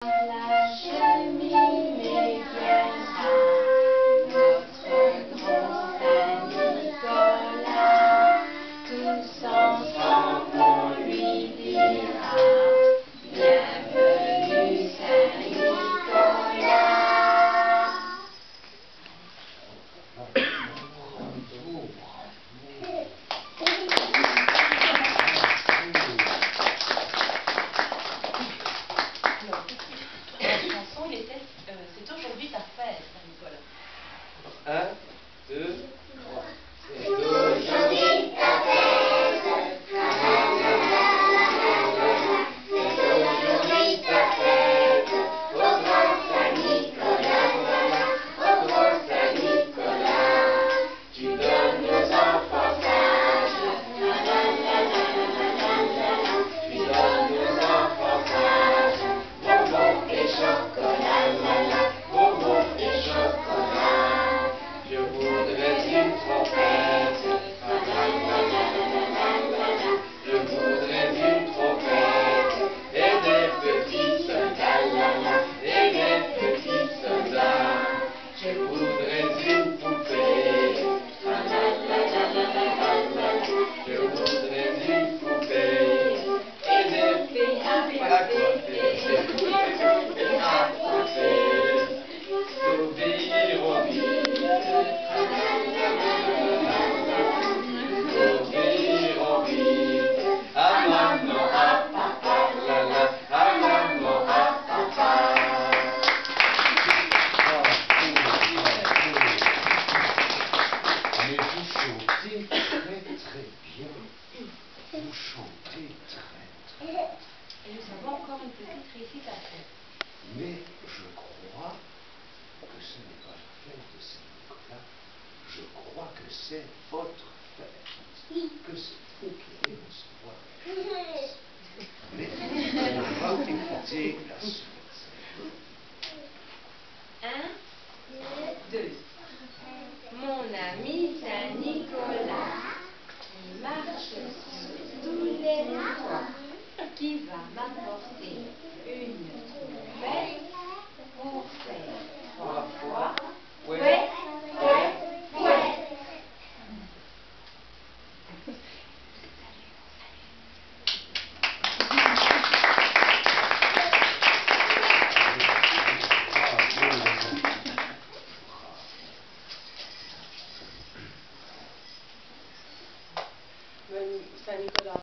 La cheminée viendra, notre grand Saint-Nicolas, tous ensemble on lui dira, bienvenue Saint-Nicolas. C'est aujourd'hui ta fête, Saint-Nicolas. 1, 2, 3. C'est aujourd'hui ta fête. C'est aujourd'hui ta fête. Au grand Saint-Nicolas, au grand Saint-Nicolas, tu donnes aux enfants sages. Tu donnes aux enfants sages bonbons et chocolat. Bonbons et chocolat. Je voudrais une trompette. Je voudrais une trompette et des petits soldats, et des petits soldats. Je voudrais une poupée. Je voudrais une poupée. Et des filles à côté. Sourire au vide. Sourire au vide. À maman, à papa, la la, à maman, à papa. Mais vous chantez très très bien. Vous chantez très très bien. Et nous avons encore une petite récitation. Mais je crois que ce n'est pas la fête de Saint-Nicolas. Je crois que c'est votre fête. Que c'est vous qui allez recevoir. Mais on va écouter la suite. 1, 2. Mon ami Saint-Nicolas, qui marche sur tous les toits, qui va m'apporter